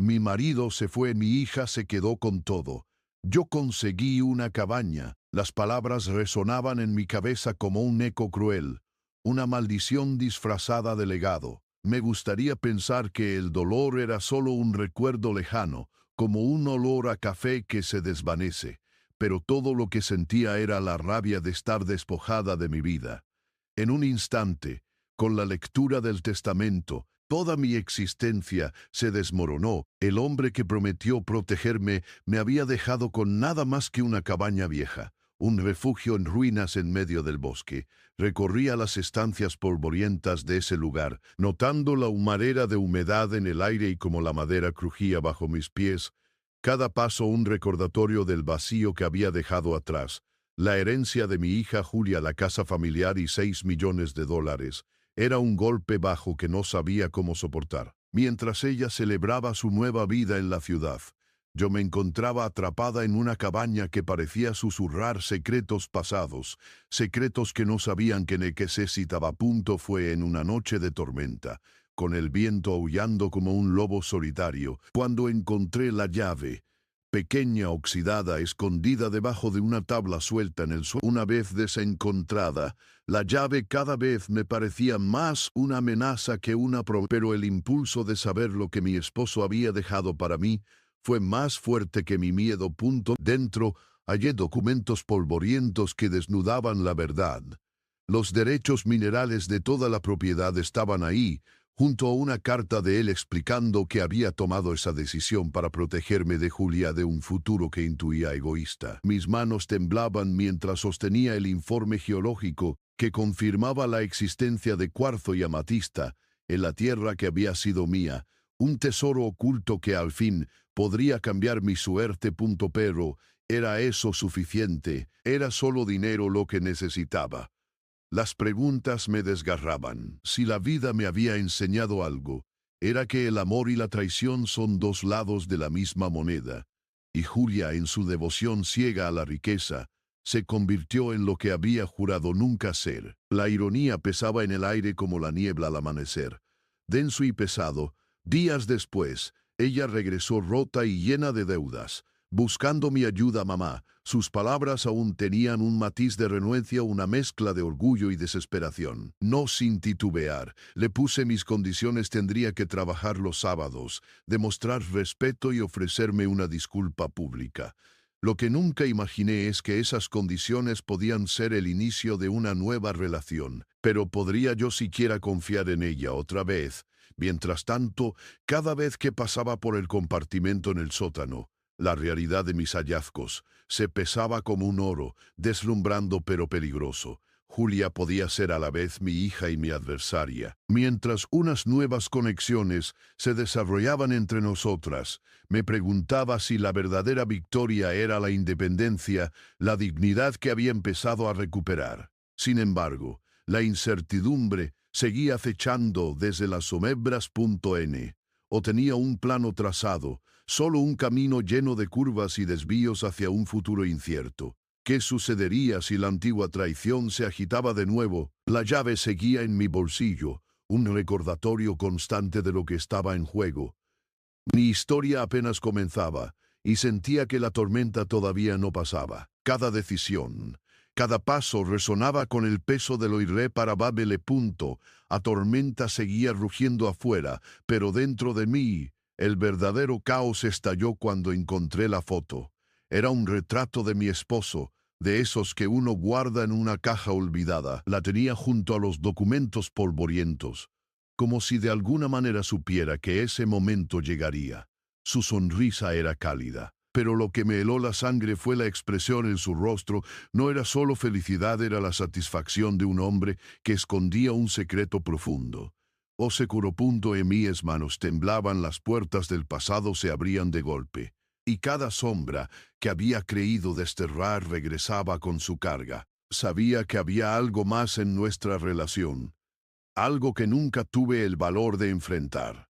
Mi marido se fue, mi hija se quedó con todo. Yo conseguí una cabaña. Las palabras resonaban en mi cabeza como un eco cruel, una maldición disfrazada de legado. Me gustaría pensar que el dolor era solo un recuerdo lejano, como un olor a café que se desvanece, pero todo lo que sentía era la rabia de estar despojada de mi vida. En un instante, con la lectura del testamento, toda mi existencia se desmoronó. El hombre que prometió protegerme me había dejado con nada más que una cabaña vieja, un refugio en ruinas en medio del bosque. Recorría las estancias polvorientas de ese lugar, notando la humareda de humedad en el aire y como la madera crujía bajo mis pies. Cada paso un recordatorio del vacío que había dejado atrás. La herencia de mi hija Julia, la casa familiar y $6 millones. Era un golpe bajo que no sabía cómo soportar. Mientras ella celebraba su nueva vida en la ciudad, yo me encontraba atrapada en una cabaña que parecía susurrar secretos pasados, secretos que no sabían que necesitaba. Fue en una noche de tormenta, con el viento aullando como un lobo solitario, cuando encontré la llave, pequeña, oxidada, escondida debajo de una tabla suelta en el suelo. Una vez desencontrada, la llave cada vez me parecía más una amenaza que una promesa, pero el impulso de saber lo que mi esposo había dejado para mí fue más fuerte que mi miedo. Dentro hallé documentos polvorientos que desnudaban la verdad. Los derechos minerales de toda la propiedad estaban ahí, junto a una carta de él explicando que había tomado esa decisión para protegerme de Julia, de un futuro que intuía egoísta. Mis manos temblaban mientras sostenía el informe geológico que confirmaba la existencia de cuarzo y amatista en la tierra que había sido mía, un tesoro oculto que al fin podría cambiar mi suerte. Pero ¿era eso suficiente? ¿Era solo dinero lo que necesitaba? Las preguntas me desgarraban. Si la vida me había enseñado algo, era que el amor y la traición son dos lados de la misma moneda, y Julia, en su devoción ciega a la riqueza, se convirtió en lo que había jurado nunca ser. La ironía pesaba en el aire como la niebla al amanecer. Denso y pesado, días después, ella regresó rota y llena de deudas, buscando mi ayuda. Mamá. Sus palabras aún tenían un matiz de renuencia, una mezcla de orgullo y desesperación. No sin titubear, le puse mis condiciones: tendría que trabajar los sábados, demostrar respeto y ofrecerme una disculpa pública. Lo que nunca imaginé es que esas condiciones podían ser el inicio de una nueva relación. Pero ¿podría yo siquiera confiar en ella otra vez? Mientras tanto, cada vez que pasaba por el compartimento en el sótano, la realidad de mis hallazgos se pesaba como un oro, deslumbrando pero peligroso. Julia podía ser a la vez mi hija y mi adversaria. Mientras unas nuevas conexiones se desarrollaban entre nosotras, me preguntaba si la verdadera victoria era la independencia, la dignidad que había empezado a recuperar. Sin embargo, la incertidumbre seguía acechando desde las sombras. O tenía un plano trazado, solo un camino lleno de curvas y desvíos hacia un futuro incierto. ¿Qué sucedería si la antigua traición se agitaba de nuevo? La llave seguía en mi bolsillo, un recordatorio constante de lo que estaba en juego. Mi historia apenas comenzaba, y sentía que la tormenta todavía no pasaba. Cada decisión, cada paso resonaba con el peso de lo irreparable. La tormenta seguía rugiendo afuera, pero dentro de mí, el verdadero caos estalló cuando encontré la foto. Era un retrato de mi esposo, de esos que uno guarda en una caja olvidada. La tenía junto a los documentos polvorientos, como si de alguna manera supiera que ese momento llegaría. Su sonrisa era cálida, pero lo que me heló la sangre fue la expresión en su rostro. No era solo felicidad, era la satisfacción de un hombre que escondía un secreto profundo. Oscuro. En mis manos temblaban, las puertas del pasado se abrían de golpe, y cada sombra que había creído desterrar regresaba con su carga. Sabía que había algo más en nuestra relación, algo que nunca tuve el valor de enfrentar.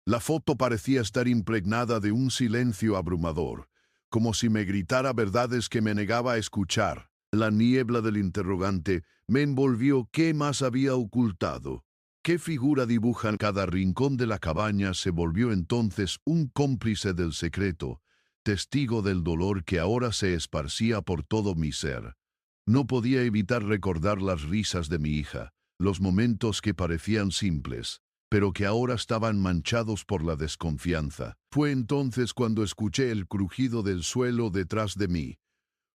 La foto parecía estar impregnada de un silencio abrumador, como si me gritara verdades que me negaba a escuchar. La niebla del interrogante me envolvió. ¿Qué más había ocultado? ¿Qué figura dibujan cada rincón de la cabaña se volvió entonces un cómplice del secreto, testigo del dolor que ahora se esparcía por todo mi ser? No podía evitar recordar las risas de mi hija, los momentos que parecían simples, pero que ahora estaban manchados por la desconfianza. Fue entonces cuando escuché el crujido del suelo detrás de mí.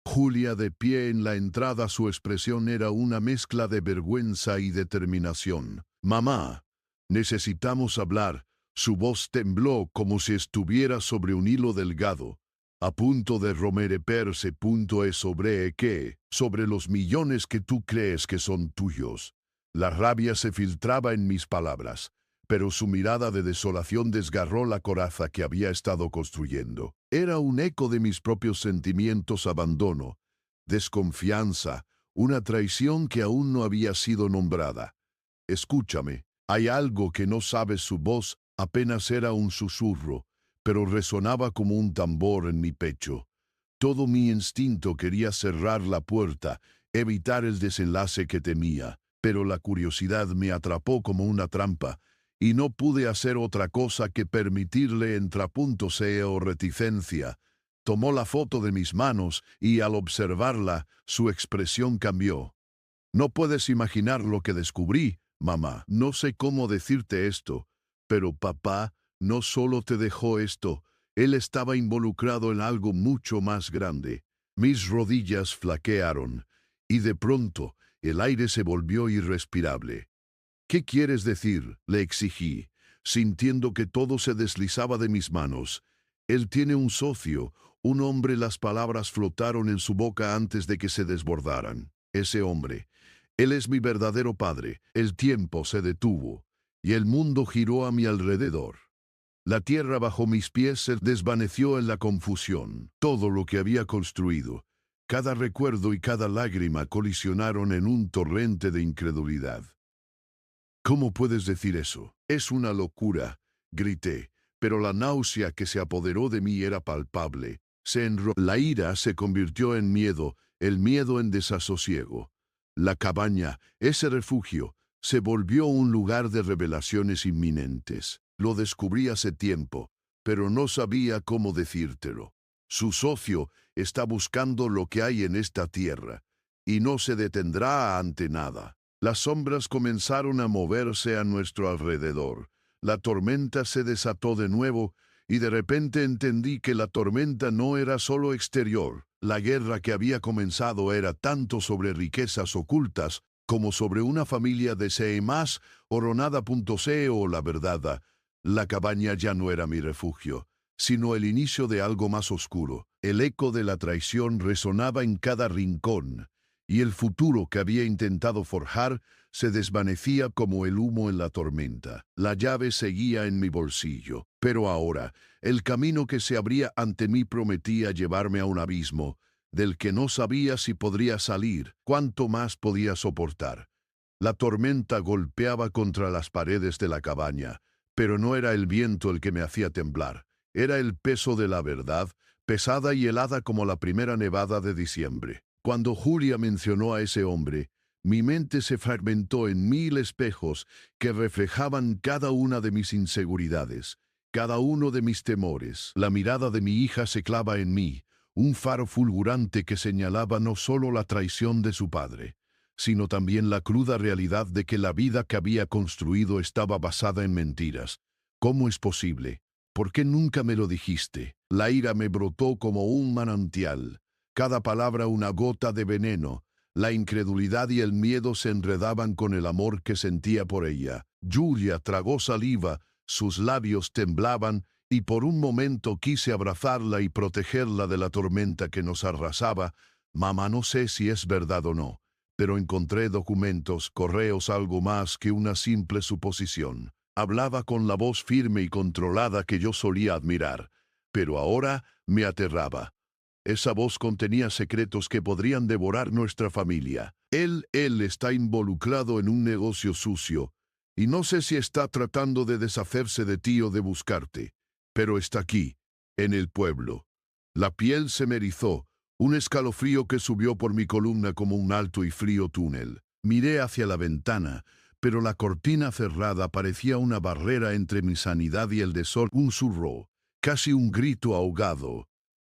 Julia de pie en la entrada, su expresión era una mezcla de vergüenza y determinación. «Mamá, necesitamos hablar». Su voz tembló como si estuviera sobre un hilo delgado. A punto de romperse, sobre qué, sobre los millones que tú crees que son tuyos. La rabia se filtraba en mis palabras, pero su mirada de desolación desgarró la coraza que había estado construyendo. Era un eco de mis propios sentimientos: abandono, desconfianza, una traición que aún no había sido nombrada. «Escúchame, hay algo que no sabes». Su voz apenas era un susurro, pero resonaba como un tambor en mi pecho. Todo mi instinto quería cerrar la puerta, evitar el desenlace que temía, pero la curiosidad me atrapó como una trampa, y no pude hacer otra cosa que permitirle entrapuntos o reticencia. Tomó la foto de mis manos y al observarla, su expresión cambió. «No puedes imaginar lo que descubrí, mamá. No sé cómo decirte esto, pero papá no solo te dejó esto, él estaba involucrado en algo mucho más grande». Mis rodillas flaquearon, y de pronto el aire se volvió irrespirable. «¿Qué quieres decir?», le exigí, sintiendo que todo se deslizaba de mis manos. «Él tiene un socio, un hombre». Las palabras flotaron en su boca antes de que se desbordaran. «Ese hombre. Él es mi verdadero padre». El tiempo se detuvo, y el mundo giró a mi alrededor. La tierra bajo mis pies se desvaneció en la confusión. Todo lo que había construido, cada recuerdo y cada lágrima colisionaron en un torrente de incredulidad. «¿Cómo puedes decir eso? Es una locura», grité, pero la náusea que se apoderó de mí era palpable. La ira se convirtió en miedo, el miedo en desasosiego. La cabaña, ese refugio, se volvió un lugar de revelaciones inminentes. Lo descubrí hace tiempo, pero no sabía cómo decírtelo. Su socio está buscando lo que hay en esta tierra, y no se detendrá ante nada. Las sombras comenzaron a moverse a nuestro alrededor. La tormenta se desató de nuevo, y de repente entendí que la tormenta no era solo exterior. La guerra que había comenzado era tanto sobre riquezas ocultas como sobre una familia de más oronada. O la verdad, la cabaña ya no era mi refugio, sino el inicio de algo más oscuro. El eco de la traición resonaba en cada rincón, y el futuro que había intentado forjar se desvanecía como el humo en la tormenta. La llave seguía en mi bolsillo, pero ahora el camino que se abría ante mí prometía llevarme a un abismo del que no sabía si podría salir, cuánto más podía soportar. La tormenta golpeaba contra las paredes de la cabaña, pero no era el viento el que me hacía temblar. Era el peso de la verdad, pesada y helada como la primera nevada de diciembre. Cuando Julia mencionó a ese hombre, mi mente se fragmentó en 1000 espejos que reflejaban cada una de mis inseguridades, cada uno de mis temores. La mirada de mi hija se clava en mí, un faro fulgurante que señalaba no solo la traición de su padre, sino también la cruda realidad de que la vida que había construido estaba basada en mentiras. «¿Cómo es posible? ¿Por qué nunca me lo dijiste?». La ira me brotó como un manantial, cada palabra una gota de veneno. La incredulidad y el miedo se enredaban con el amor que sentía por ella. Julia tragó saliva, sus labios temblaban, y por un momento quise abrazarla y protegerla de la tormenta que nos arrasaba. «Mamá, no sé si es verdad o no, pero encontré documentos, correos, algo más que una simple suposición». Hablaba con la voz firme y controlada que yo solía admirar, pero ahora me aterraba. Esa voz contenía secretos que podrían devorar nuestra familia. Él está involucrado en un negocio sucio, y no sé si está tratando de deshacerse de ti o de buscarte, pero está aquí, en el pueblo. La piel se me erizó, un escalofrío que subió por mi columna como un alto y frío túnel. Miré hacia la ventana, pero la cortina cerrada parecía una barrera entre mi sanidad y el de Sol. Un susurro, casi un grito ahogado.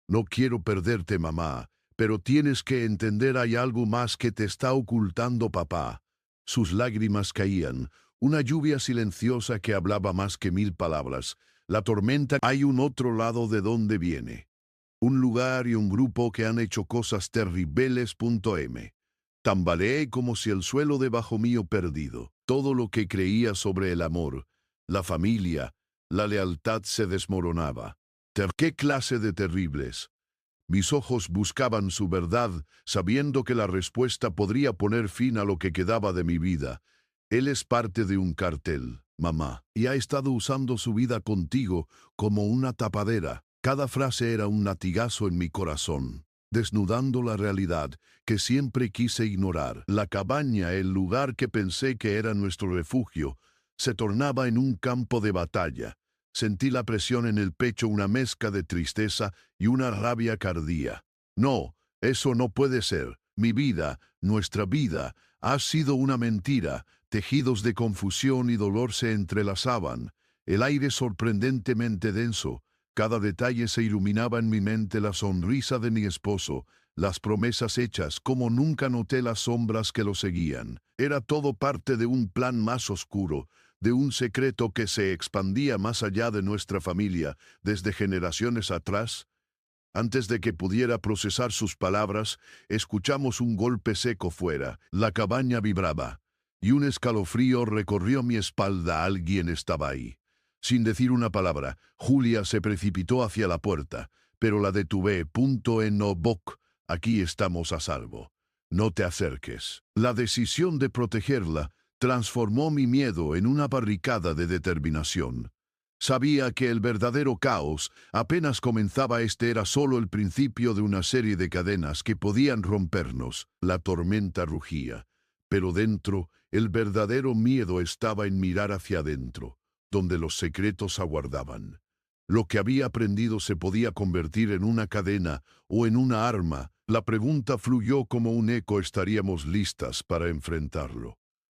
No quiero perderte, mamá, pero tienes que entender, hay algo más que te está ocultando papá. Sus lágrimas caían, una lluvia silenciosa que hablaba más que 1000 palabras. La tormenta, hay un otro lado de donde viene. Un lugar y un grupo que han hecho cosas terribles. Tambaleé como si el suelo debajo mío perdido. Todo lo que creía sobre el amor, la familia, la lealtad se desmoronaba. ¿Qué clase de terribles? Mis ojos buscaban su verdad, sabiendo que la respuesta podría poner fin a lo que quedaba de mi vida. Él es parte de un cartel, mamá, y ha estado usando su vida contigo como una tapadera. Cada frase era un latigazo en mi corazón, desnudando la realidad que siempre quise ignorar. La cabaña, el lugar que pensé que era nuestro refugio, se tornaba en un campo de batalla. Sentí la presión en el pecho, una mezcla de tristeza y una rabia cardía. No, eso no puede ser. Mi vida, nuestra vida, ha sido una mentira. Tejidos de confusión y dolor se entrelazaban. El aire sorprendentemente denso. Cada detalle se iluminaba en mi mente, la sonrisa de mi esposo, las promesas hechas, como nunca noté las sombras que lo seguían. Era todo parte de un plan más oscuro, de un secreto que se expandía más allá de nuestra familia, desde generaciones atrás. Antes de que pudiera procesar sus palabras, escuchamos un golpe seco fuera. La cabaña vibraba, y un escalofrío recorrió mi espalda. Alguien estaba ahí. Sin decir una palabra, Julia se precipitó hacia la puerta, pero la detuve. No, Boc, aquí estamos a salvo. No te acerques. La decisión de protegerla transformó mi miedo en una barricada de determinación. Sabía que el verdadero caos apenas comenzaba. Este era solo el principio de una serie de cadenas que podían rompernos. La tormenta rugía, pero dentro, el verdadero miedo estaba en mirar hacia adentro, donde los secretos aguardaban. Lo que había aprendido se podía convertir en una cadena o en una arma. La pregunta fluyó como un eco: ¿estaríamos listas para enfrentarlo?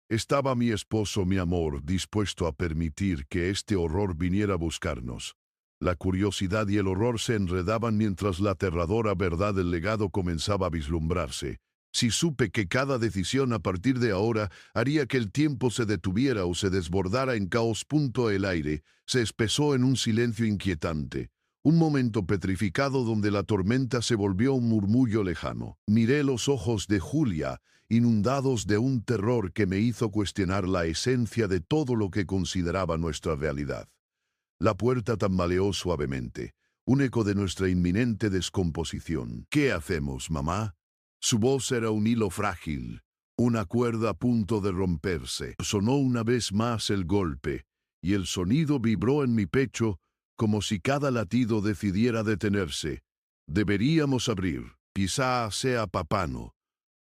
¿Estaba mi esposo, mi amor, dispuesto a permitir que este horror viniera a buscarnos? La curiosidad y el horror se enredaban mientras la aterradora verdad del legado comenzaba a vislumbrarse. Si supe que cada decisión a partir de ahora haría que el tiempo se detuviera o se desbordara en caos. El aire se espesó en un silencio inquietante. Un momento petrificado donde la tormenta se volvió un murmullo lejano. Miré los ojos de Julia, inundados de un terror que me hizo cuestionar la esencia de todo lo que consideraba nuestra realidad. La puerta tambaleó suavemente, un eco de nuestra inminente descomposición. ¿Qué hacemos, mamá? Su voz era un hilo frágil, una cuerda a punto de romperse. Sonó una vez más el golpe, y el sonido vibró en mi pecho como si cada latido decidiera detenerse. Deberíamos abrir. Quizá sea papano.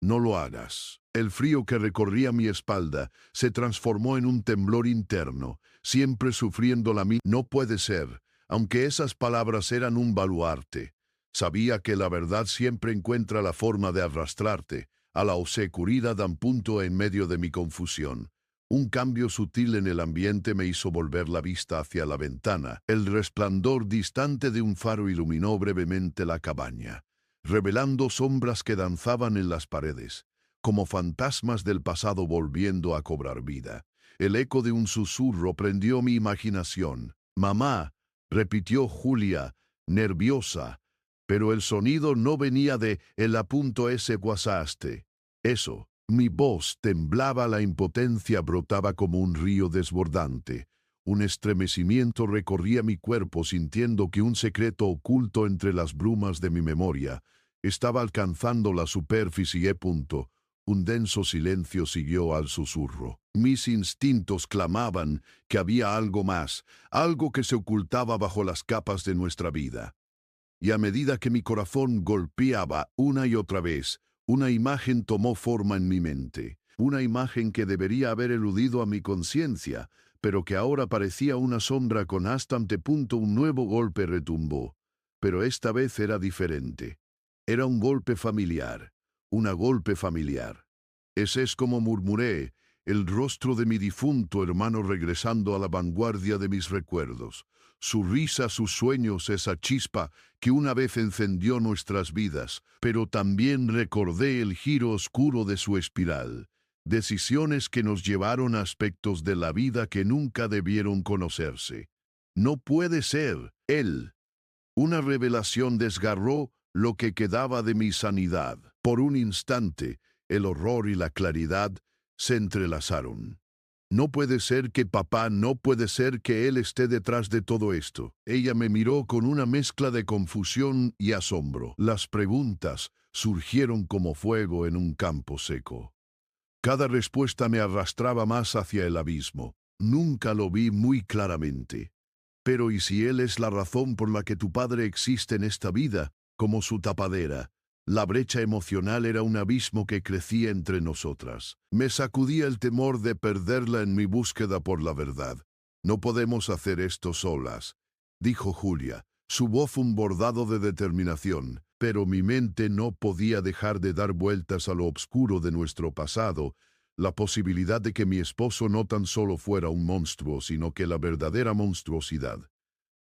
No lo hagas. El frío que recorría mi espalda se transformó en un temblor interno, siempre sufriendo la misma. No puede ser, aunque esas palabras eran un baluarte. Sabía que la verdad siempre encuentra la forma de arrastrarte a la oscuridad. En medio de mi confusión, un cambio sutil en el ambiente me hizo volver la vista hacia la ventana. El resplandor distante de un faro iluminó brevemente la cabaña, revelando sombras que danzaban en las paredes, como fantasmas del pasado volviendo a cobrar vida. El eco de un susurro prendió mi imaginación. «Mamá», repitió Julia, nerviosa, pero el sonido no venía de el ese guasaste. Eso, mi voz temblaba, la impotencia brotaba como un río desbordante. Un estremecimiento recorría mi cuerpo, sintiendo que un secreto oculto entre las brumas de mi memoria estaba alcanzando la superficie. Un denso silencio siguió al susurro. Mis instintos clamaban que había algo más, algo que se ocultaba bajo las capas de nuestra vida. Y a medida que mi corazón golpeaba una y otra vez, una imagen tomó forma en mi mente. Una imagen que debería haber eludido a mi conciencia, pero que ahora parecía una sombra constante. Un nuevo golpe retumbó, pero esta vez era diferente. Era un golpe familiar, una golpe familiar. Ese es como murmuré, el rostro de mi difunto hermano regresando a la vanguardia de mis recuerdos, su risa, sus sueños, esa chispa que una vez encendió nuestras vidas, pero también recordé el giro oscuro de su espiral, decisiones que nos llevaron a aspectos de la vida que nunca debieron conocerse. No puede ser, él. Una revelación desgarró lo que quedaba de mi sanidad. Por un instante, el horror y la claridad se entrelazaron. No puede ser que papá, no puede ser que él esté detrás de todo esto. Ella me miró con una mezcla de confusión y asombro. Las preguntas surgieron como fuego en un campo seco. Cada respuesta me arrastraba más hacia el abismo. Nunca lo vi muy claramente. Pero ¿y si él es la razón por la que tu padre existe en esta vida, como su tapadera? La brecha emocional era un abismo que crecía entre nosotras. Me sacudía el temor de perderla en mi búsqueda por la verdad. No podemos hacer esto solas, dijo Julia, su voz un bordado de determinación, pero mi mente no podía dejar de dar vueltas a lo oscuro de nuestro pasado, la posibilidad de que mi esposo no tan solo fuera un monstruo, sino que la verdadera monstruosidad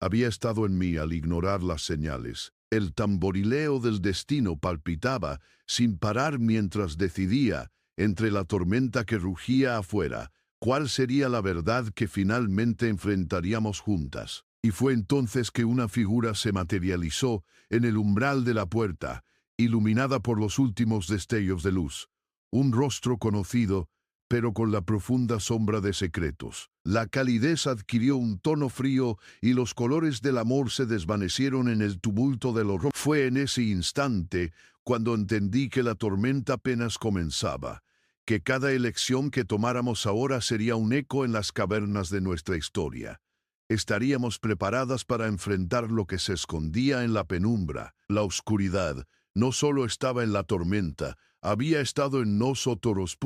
había estado en mí al ignorar las señales. El tamborileo del destino palpitaba sin parar mientras decidía, entre la tormenta que rugía afuera, cuál sería la verdad que finalmente enfrentaríamos juntas. Y fue entonces que una figura se materializó en el umbral de la puerta, iluminada por los últimos destellos de luz. Un rostro conocido, pero con la profunda sombra de secretos. La calidez adquirió un tono frío y los colores del amor se desvanecieron en el tumulto del horror. Fue en ese instante cuando entendí que la tormenta apenas comenzaba, que cada elección que tomáramos ahora sería un eco en las cavernas de nuestra historia. Estaríamos preparadas para enfrentar lo que se escondía en la penumbra. La oscuridad no solo estaba en la tormenta, había estado en nosotros.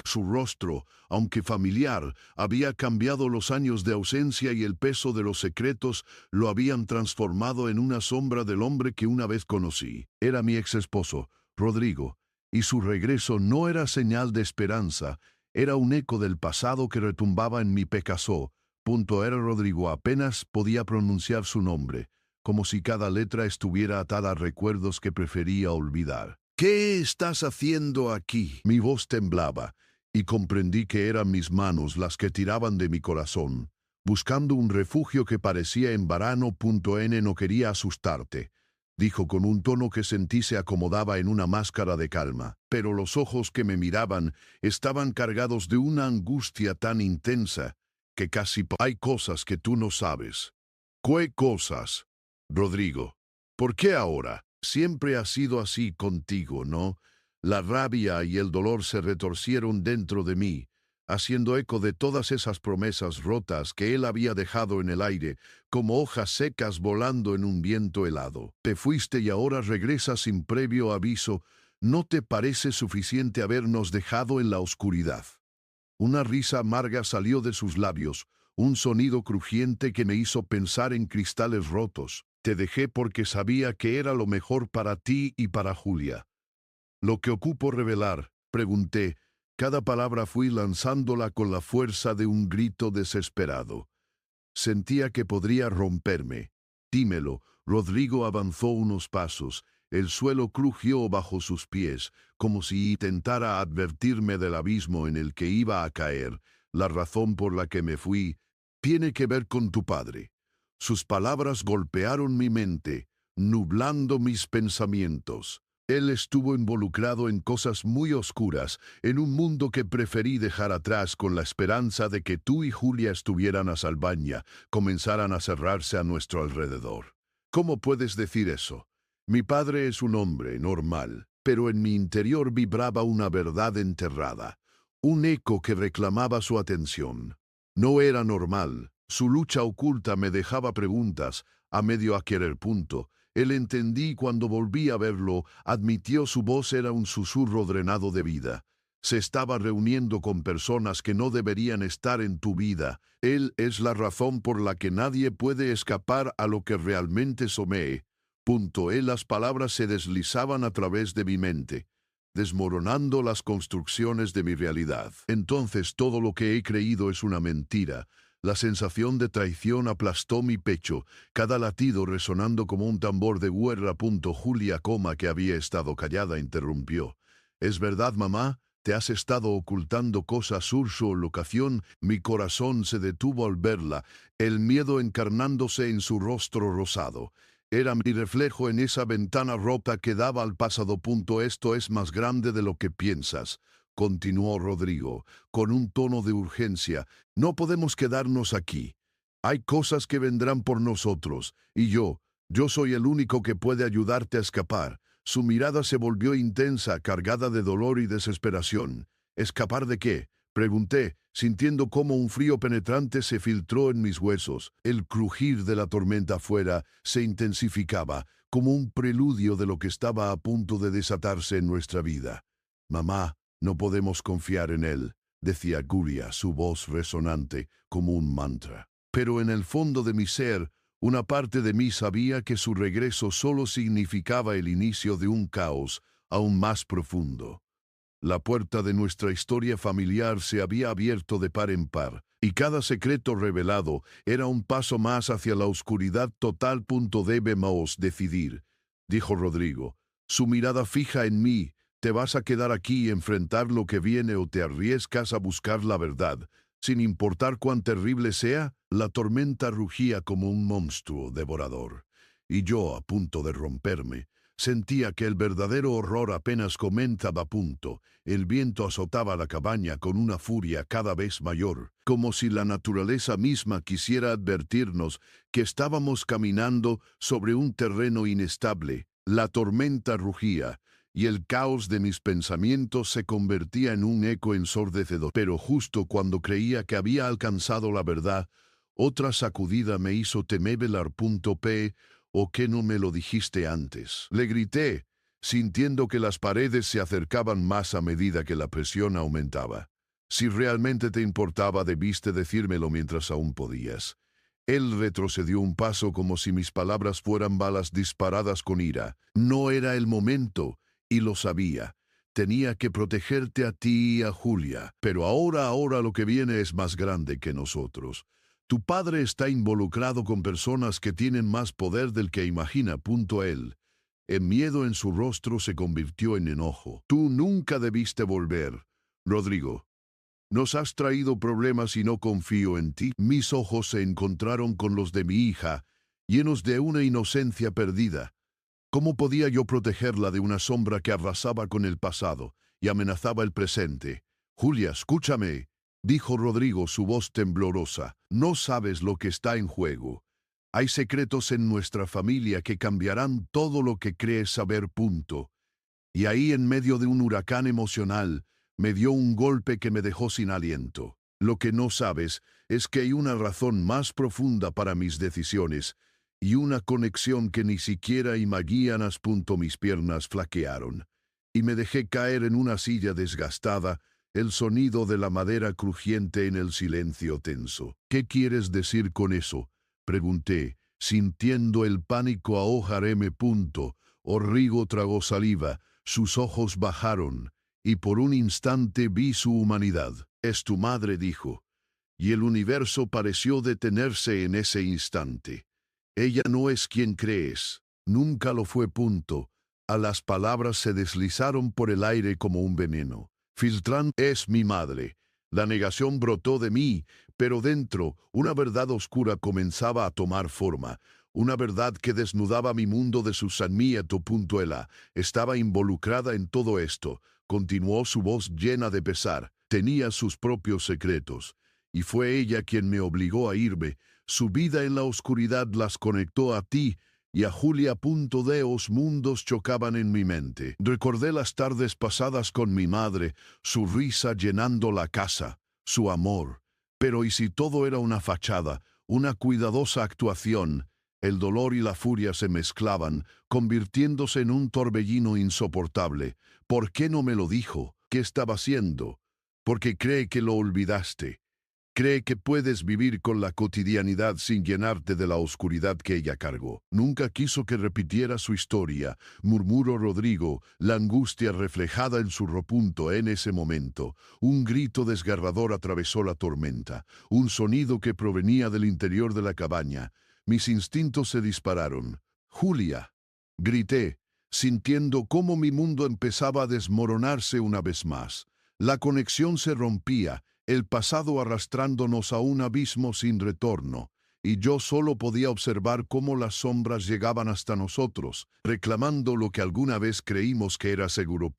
Su rostro, aunque familiar, había cambiado. Los años de ausencia y el peso de los secretos lo habían transformado en una sombra del hombre que una vez conocí. Era mi ex esposo, Rodrigo, y su regreso no era señal de esperanza, era un eco del pasado que retumbaba en mi pecaso. Era Rodrigo, apenas podía pronunciar su nombre, como si cada letra estuviera atada a recuerdos que prefería olvidar. ¿Qué estás haciendo aquí? Mi voz temblaba, y comprendí que eran mis manos las que tiraban de mi corazón, buscando un refugio que parecía en varano. No quería asustarte, dijo con un tono que sentí se acomodaba en una máscara de calma, pero los ojos que me miraban estaban cargados de una angustia tan intensa que casi hay cosas que tú no sabes. ¿Qué cosas, Rodrigo? ¿Por qué ahora? Siempre ha sido así contigo, ¿no? La rabia y el dolor se retorcieron dentro de mí, haciendo eco de todas esas promesas rotas que él había dejado en el aire, como hojas secas volando en un viento helado. Te fuiste y ahora regresas sin previo aviso. ¿No te parece suficiente habernos dejado en la oscuridad? Una risa amarga salió de sus labios, un sonido crujiente que me hizo pensar en cristales rotos. Te dejé porque sabía que era lo mejor para ti y para Julia. ¿Lo que ocupo revelar? Pregunté. Cada palabra fui lanzándola con la fuerza de un grito desesperado. Sentía que podría romperme. Dímelo. Rodrigo avanzó unos pasos. El suelo crujió bajo sus pies, como si intentara advertirme del abismo en el que iba a caer. La razón por la que me fui tiene que ver con tu padre. Sus palabras golpearon mi mente, nublando mis pensamientos. Él estuvo involucrado en cosas muy oscuras, en un mundo que preferí dejar atrás con la esperanza de que tú y Julia estuvieran a salvaña, comenzaran a cerrarse a nuestro alrededor. ¿Cómo puedes decir eso? Mi padre es un hombre normal, pero en mi interior vibraba una verdad enterrada, un eco que reclamaba su atención. No era normal. Su lucha oculta me dejaba preguntas, a medio adquirir. Él entendí cuando volví a verlo, admitió su voz era un susurro drenado de vida. Se estaba reuniendo con personas que no deberían estar en tu vida. Él es la razón por la que nadie puede escapar a lo que realmente somos. Las palabras se deslizaban a través de mi mente. desmoronando las construcciones de mi realidad. Entonces todo lo que he creído es una mentira. La sensación de traición aplastó mi pecho, cada latido resonando como un tambor de guerra. Julia, que había estado callada, interrumpió. «¿Es verdad, mamá? ¿Te has estado ocultando cosas sur su locación?» Mi corazón se detuvo al verla, el miedo encarnándose en su rostro rosado. Era mi reflejo en esa ventana rota que daba al pasado. «Esto es más grande de lo que piensas», continuó Rodrigo, con un tono de urgencia. «No podemos quedarnos aquí. Hay cosas que vendrán por nosotros, y yo soy el único que puede ayudarte a escapar». Su mirada se volvió intensa, cargada de dolor y desesperación. «¿Escapar de qué?», pregunté, sintiendo cómo un frío penetrante se filtró en mis huesos. El crujir de la tormenta afuera se intensificaba, como un preludio de lo que estaba a punto de desatarse en nuestra vida. «Mamá, no podemos confiar en él», decía Julia, su voz resonante como un mantra. Pero en el fondo de mi ser, una parte de mí sabía que su regreso solo significaba el inicio de un caos aún más profundo. La puerta de nuestra historia familiar se había abierto de par en par, y cada secreto revelado era un paso más hacia la oscuridad total. «Debemos decidir», dijo Rodrigo, su mirada fija en mí. «¿Te vas a quedar aquí y enfrentar lo que viene o te arriesgas a buscar la verdad, sin importar cuán terrible sea?» La tormenta rugía como un monstruo devorador, y yo, a punto de romperme, sentía que el verdadero horror apenas comenzaba. El viento azotaba la cabaña con una furia cada vez mayor, como si la naturaleza misma quisiera advertirnos que estábamos caminando sobre un terreno inestable. La tormenta rugía, y el caos de mis pensamientos se convertía en un eco ensordecedor. Pero justo cuando creía que había alcanzado la verdad, otra sacudida me hizo temebelar. «¿O qué no me lo dijiste antes?», le grité, sintiendo que las paredes se acercaban más a medida que la presión aumentaba. «Si realmente te importaba, debiste decírmelo mientras aún podías». Él retrocedió un paso como si mis palabras fueran balas disparadas con ira. «No era el momento, y lo sabía. Tenía que protegerte a ti y a Julia. Pero ahora lo que viene es más grande que nosotros. Tu padre está involucrado con personas que tienen más poder del que imagina». Él, el miedo en su rostro se convirtió en enojo. «Tú nunca debiste volver, Rodrigo. Nos has traído problemas y no confío en ti». Mis ojos se encontraron con los de mi hija, llenos de una inocencia perdida. ¿Cómo podía yo protegerla de una sombra que arrasaba con el pasado y amenazaba el presente? «Julia, escúchame», dijo Rodrigo, su voz temblorosa. «No sabes lo que está en juego. Hay secretos en nuestra familia que cambiarán todo lo que crees saber. Y ahí, en medio de un huracán emocional, me dio un golpe que me dejó sin aliento. Lo que no sabes es que hay una razón más profunda para mis decisiones y una conexión que ni siquiera imaginas. Mis piernas flaquearon y me dejé caer en una silla desgastada, el sonido de la madera crujiente en el silencio tenso. «¿Qué quieres decir con eso?», pregunté, sintiendo el pánico ahogarme. Rodrigo tragó saliva, sus ojos bajaron, y por un instante vi su humanidad. «Es tu madre», dijo, y el universo pareció detenerse en ese instante. «Ella no es quien crees. Nunca lo fue. A las palabras se deslizaron por el aire como un veneno. Filtrán «Es mi madre». La negación brotó de mí, pero dentro, una verdad oscura comenzaba a tomar forma. Una verdad que desnudaba mi mundo de su sanmieto. «Ella estaba involucrada en todo esto», continuó su voz llena de pesar. «Tenía sus propios secretos, y fue ella quien me obligó a irme. Su vida en la oscuridad las conectó a ti y a Julia. Dos mundos chocaban en mi mente. Recordé las tardes pasadas con mi madre, su risa llenando la casa, su amor. Pero ¿y si todo era una fachada, una cuidadosa actuación?» El dolor y la furia se mezclaban, convirtiéndose en un torbellino insoportable. «¿Por qué no me lo dijo? ¿Qué estaba haciendo? Porque cree que lo olvidaste». Cree que puedes vivir con la cotidianidad sin llenarte de la oscuridad que ella cargó. Nunca quiso que repitiera su historia, murmuró Rodrigo, la angustia reflejada en su ropunto en ese momento. Un grito desgarrador atravesó la tormenta, un sonido que provenía del interior de la cabaña. Mis instintos se dispararon. «Julia», grité, sintiendo cómo mi mundo empezaba a desmoronarse una vez más. La conexión se rompía, el pasado arrastrándonos a un abismo sin retorno, y yo solo podía observar cómo las sombras llegaban hasta nosotros, reclamando lo que alguna vez creímos que era seguro.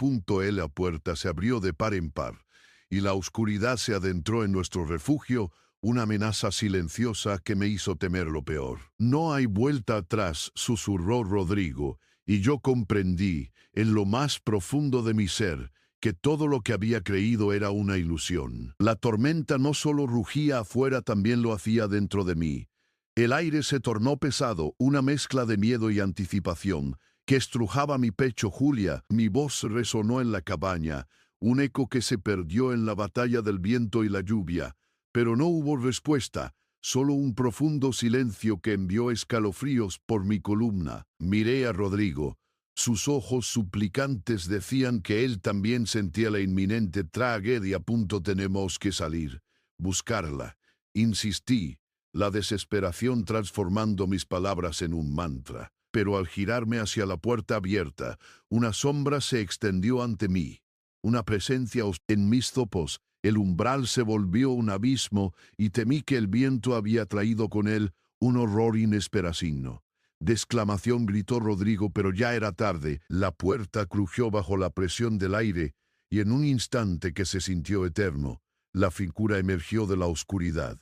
La puerta se abrió de par en par, y la oscuridad se adentró en nuestro refugio, una amenaza silenciosa que me hizo temer lo peor. «No hay vuelta atrás», susurró Rodrigo, y yo comprendí, en lo más profundo de mi ser, que todo lo que había creído era una ilusión. La tormenta no solo rugía afuera, también lo hacía dentro de mí. El aire se tornó pesado, una mezcla de miedo y anticipación, que estrujaba mi pecho. «Julia», mi voz resonó en la cabaña, un eco que se perdió en la batalla del viento y la lluvia. Pero no hubo respuesta, solo un profundo silencio que envió escalofríos por mi columna. Miré a Rodrigo. Sus ojos suplicantes decían que él también sentía la inminente tragedia. «Tenemos que salir, buscarla», insistí, la desesperación transformando mis palabras en un mantra. Pero al girarme hacia la puerta abierta, una sombra se extendió ante mí. Una presencia en mis zopos. El umbral se volvió un abismo y temí que el viento había traído con él un horror inesperado. «De exclamación», gritó Rodrigo, pero ya era tarde. La puerta crujió bajo la presión del aire, y en un instante que se sintió eterno, la figura emergió de la oscuridad.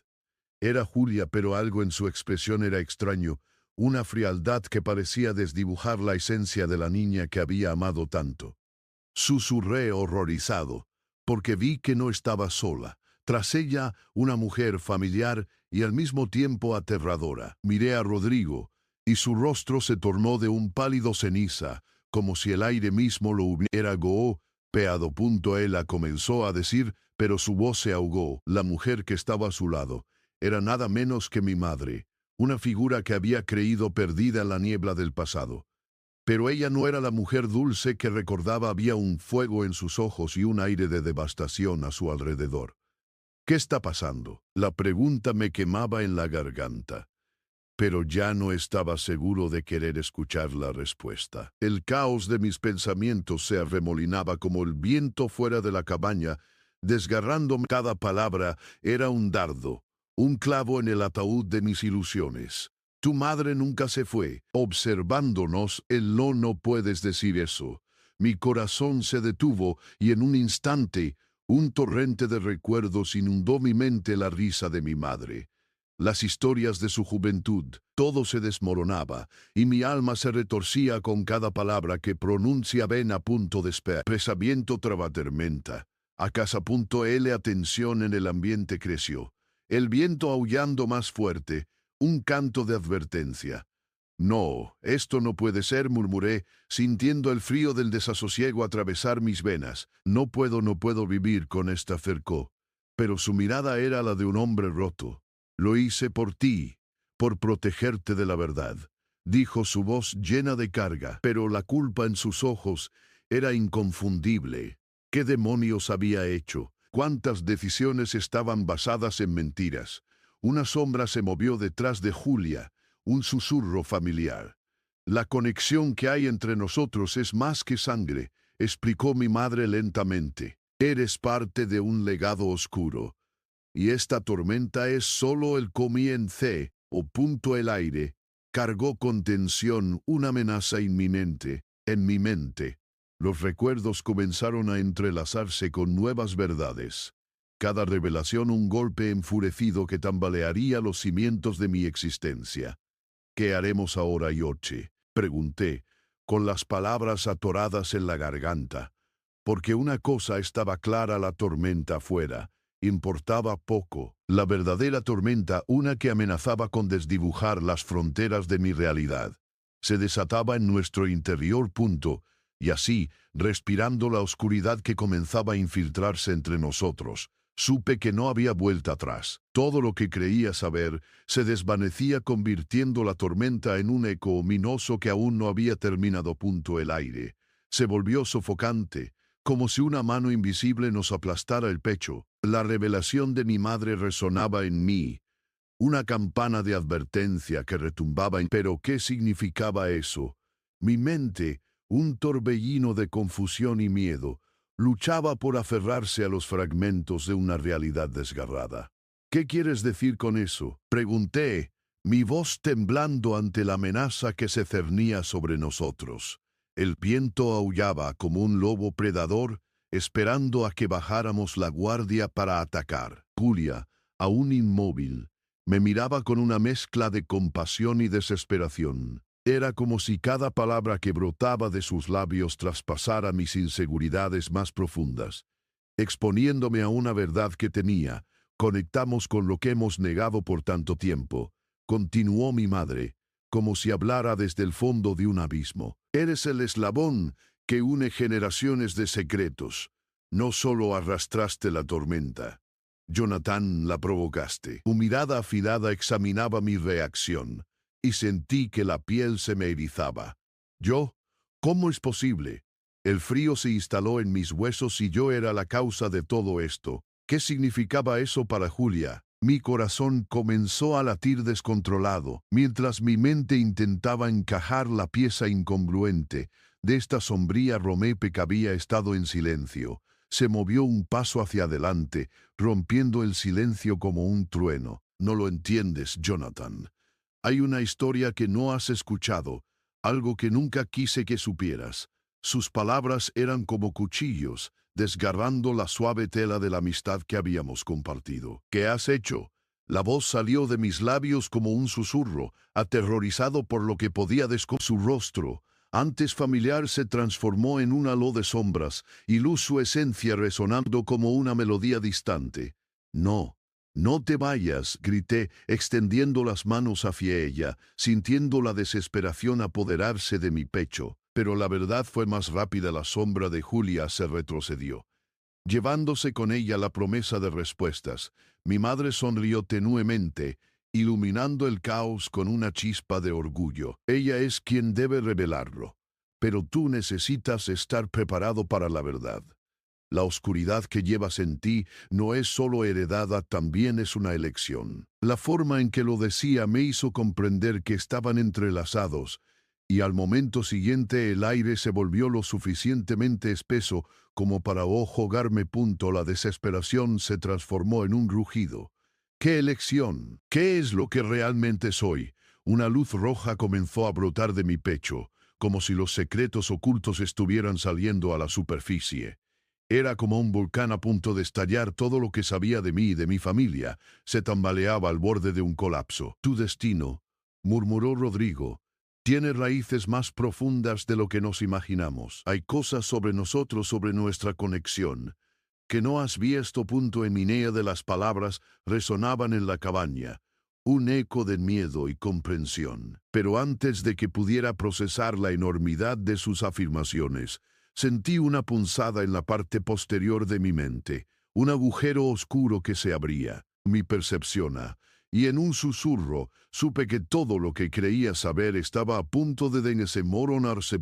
Era Julia, pero algo en su expresión era extraño, una frialdad que parecía desdibujar la esencia de la niña que había amado tanto. Susurré horrorizado, porque vi que no estaba sola. Tras ella, una mujer familiar y al mismo tiempo aterradora. Miré a Rodrigo, y su rostro se tornó de un pálido ceniza, como si el aire mismo lo hubiera golpeado. Ella comenzó a decir, pero su voz se ahogó. La mujer que estaba a su lado era nada menos que mi madre, una figura que había creído perdida en la niebla del pasado. Pero ella no era la mujer dulce que recordaba. Había un fuego en sus ojos y un aire de devastación a su alrededor. «¿Qué está pasando?». La pregunta me quemaba en la garganta, pero ya no estaba seguro de querer escuchar la respuesta. El caos de mis pensamientos se arremolinaba como el viento fuera de la cabaña, desgarrándome. Cada palabra era un dardo, un clavo en el ataúd de mis ilusiones. «Tu madre nunca se fue, observándonos». «No puedes decir eso». Mi corazón se detuvo y en un instante un torrente de recuerdos inundó mi mente. La risa de mi madre, las historias de su juventud, todo se desmoronaba, y mi alma se retorcía con cada palabra que pronunciaba. «A punto de esperar». Presamiento traba tormenta. «¿Acaso?». La tensión en el ambiente creció, el viento aullando más fuerte, un canto de advertencia. «No, esto no puede ser», murmuré, sintiendo el frío del desasosiego atravesar mis venas. No puedo vivir con esta cerco». Pero su mirada era la de un hombre roto. «Lo hice por ti, por protegerte de la verdad», dijo, su voz llena de carga, pero la culpa en sus ojos era inconfundible. ¿Qué demonios había hecho? ¿Cuántas decisiones estaban basadas en mentiras? Una sombra se movió detrás de Julia, un susurro familiar. «La conexión que hay entre nosotros es más que sangre», explicó mi madre lentamente. «Eres parte de un legado oscuro, y esta tormenta es solo el comienzo». El aire cargó con tensión, una amenaza inminente. En mi mente, los recuerdos comenzaron a entrelazarse con nuevas verdades. Cada revelación un golpe enfurecido que tambalearía los cimientos de mi existencia. «¿Qué haremos ahora, Yoche?», pregunté, con las palabras atoradas en la garganta. Porque una cosa estaba clara: la tormenta afuera importaba poco. La verdadera tormenta, una que amenazaba con desdibujar las fronteras de mi realidad, se desataba en nuestro interior. Y así, respirando la oscuridad que comenzaba a infiltrarse entre nosotros, Supe que no había vuelta atrás. Todo lo que creía saber se desvanecía convirtiendo la tormenta en un eco ominoso que aún no había terminado. El aire se volvió sofocante, como si una mano invisible nos aplastara el pecho. La revelación de mi madre resonaba en mí, una campana de advertencia que retumbaba en... ¿Pero qué significaba eso? Mi mente, un torbellino de confusión y miedo, luchaba por aferrarse a los fragmentos de una realidad desgarrada. ¿Qué quieres decir con eso?, pregunté, mi voz temblando ante la amenaza que se cernía sobre nosotros. El viento aullaba como un lobo predador, esperando a que bajáramos la guardia para atacar. Julia, aún inmóvil, me miraba con una mezcla de compasión y desesperación. Era como si cada palabra que brotaba de sus labios traspasara mis inseguridades más profundas. Exponiéndome a una verdad que tenía, conectamos con lo que hemos negado por tanto tiempo. Continuó mi madre, como si hablara desde el fondo de un abismo. Eres el eslabón que une generaciones de secretos. No solo arrastraste la tormenta, Jonathan, la provocaste. Su mirada afilada examinaba mi reacción, y sentí que la piel se me erizaba. ¿Yo? ¿Cómo es posible? El frío se instaló en mis huesos y yo era la causa de todo esto. ¿Qué significaba eso para Julia? Mi corazón comenzó a latir descontrolado, mientras mi mente intentaba encajar la pieza incongruente de esta sombría rompe que había estado en silencio. Se movió un paso hacia adelante, rompiendo el silencio como un trueno. No lo entiendes, Jonathan. Hay una historia que no has escuchado, algo que nunca quise que supieras. Sus palabras eran como cuchillos, desgarrando la suave tela de la amistad que habíamos compartido. ¿Qué has hecho? La voz salió de mis labios como un susurro, aterrorizado por lo que podía descubrir. Su rostro, antes familiar, se transformó en un halo de sombras, y luz su esencia resonando como una melodía distante. No. «No te vayas», grité, extendiendo las manos hacia ella, sintiendo la desesperación apoderarse de mi pecho. Pero la verdad fue más rápida. La sombra de Julia se retrocedió, llevándose con ella la promesa de respuestas. Mi madre sonrió tenuemente, iluminando el caos con una chispa de orgullo. Ella es quien debe revelarlo, pero tú necesitas estar preparado para la verdad. La oscuridad que llevas en ti no es solo heredada, también es una elección. La forma en que lo decía me hizo comprender que estaban entrelazados, y al momento siguiente el aire se volvió lo suficientemente espeso como para ahogarme. La desesperación se transformó en un rugido. ¿Qué elección? ¿Qué es lo que realmente soy? Una luz roja comenzó a brotar de mi pecho, como si los secretos ocultos estuvieran saliendo a la superficie. Era como un volcán a punto de estallar. Todo lo que sabía de mí y de mi familia se tambaleaba al borde de un colapso. Tu destino, murmuró Rodrigo, tiene raíces más profundas de lo que nos imaginamos. Hay cosas sobre nosotros, sobre nuestra conexión, que no has visto. En minea de las palabras resonaban en la cabaña, un eco de miedo y comprensión. Pero antes de que pudiera procesar la enormidad de sus afirmaciones, sentí una punzada en la parte posterior de mi mente, un agujero oscuro que se abría. Mi percepción, y en un susurro supe que todo lo que creía saber estaba a punto de desmoronarse.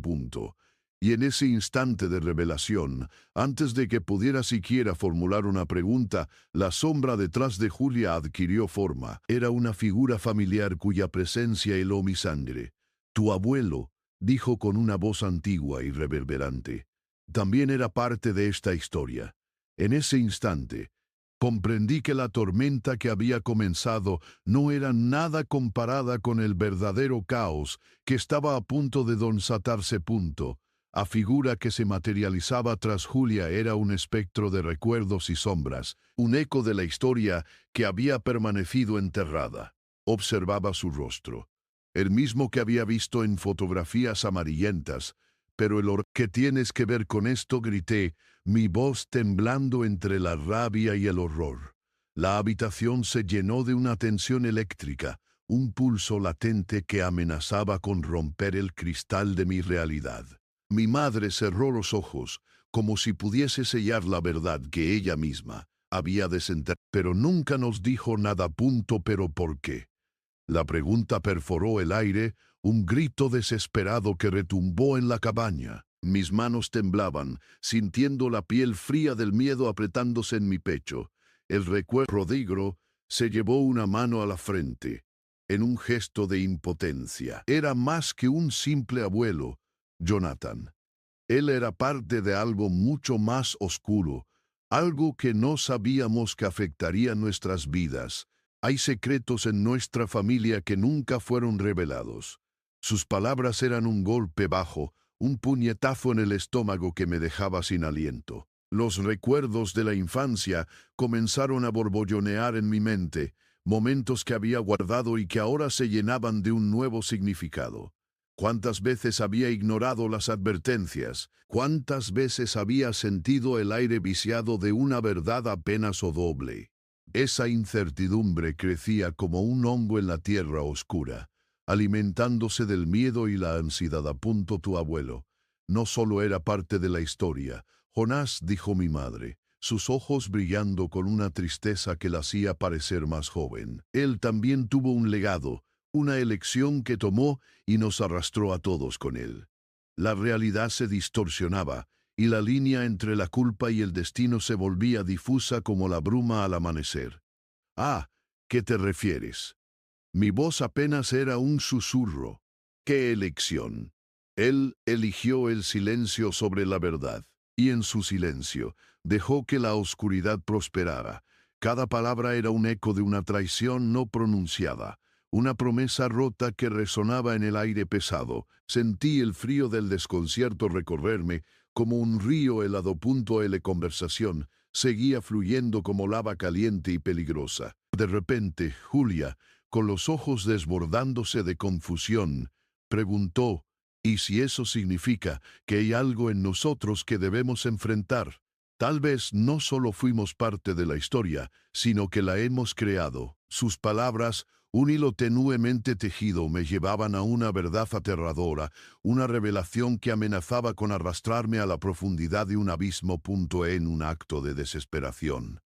Y en ese instante de revelación, antes de que pudiera siquiera formular una pregunta, la sombra detrás de Julia adquirió forma. Era una figura familiar cuya presencia heló mi sangre. Tu abuelo, dijo con una voz antigua y reverberante, también era parte de esta historia. En ese instante, comprendí que la tormenta que había comenzado no era nada comparada con el verdadero caos que estaba a punto de desatarse. La figura que se materializaba tras Julia era un espectro de recuerdos y sombras, un eco de la historia que había permanecido enterrada. Observaba su rostro, el mismo que había visto en fotografías amarillentas, pero ¿qué tienes que ver con esto?, grité, mi voz temblando entre la rabia y el horror. La habitación se llenó de una tensión eléctrica, un pulso latente que amenazaba con romper el cristal de mi realidad. Mi madre cerró los ojos, como si pudiese sellar la verdad que ella misma había de sentar, pero nunca nos dijo nada. Pero ¿por qué? La pregunta perforó el aire, un grito desesperado que retumbó en la cabaña. Mis manos temblaban, sintiendo la piel fría del miedo apretándose en mi pecho. El recuerdo. Rodrigo se llevó una mano a la frente, en un gesto de impotencia. Era más que un simple abuelo, Jonathan. Él era parte de algo mucho más oscuro, algo que no sabíamos que afectaría nuestras vidas. Hay secretos en nuestra familia que nunca fueron revelados. Sus palabras eran un golpe bajo, un puñetazo en el estómago que me dejaba sin aliento. Los recuerdos de la infancia comenzaron a borbollonear en mi mente, momentos que había guardado y que ahora se llenaban de un nuevo significado. ¿Cuántas veces había ignorado las advertencias? ¿Cuántas veces había sentido el aire viciado de una verdad apenas audible? Esa incertidumbre crecía como un hongo en la tierra oscura, alimentándose del miedo y la ansiedad. Tu abuelo no solo era parte de la historia. Jonás, dijo mi madre, sus ojos brillando con una tristeza que la hacía parecer más joven. Él también tuvo un legado, una elección que tomó y nos arrastró a todos con él. La realidad se distorsionaba, y la línea entre la culpa y el destino se volvía difusa como la bruma al amanecer. «Ah, ¿qué te refieres?» Mi voz apenas era un susurro. ¡Qué elección! Él eligió el silencio sobre la verdad, y en su silencio dejó que la oscuridad prosperara. Cada palabra era un eco de una traición no pronunciada, una promesa rota que resonaba en el aire pesado. Sentí el frío del desconcierto recorrerme como un río helado. La conversación seguía fluyendo como lava caliente y peligrosa. De repente, Julia, con los ojos desbordándose de confusión, preguntó, ¿y si eso significa que hay algo en nosotros que debemos enfrentar? Tal vez no solo fuimos parte de la historia, sino que la hemos creado. Sus palabras, un hilo tenuemente tejido, me llevaban a una verdad aterradora, una revelación que amenazaba con arrastrarme a la profundidad de un abismo. En un acto de desesperación,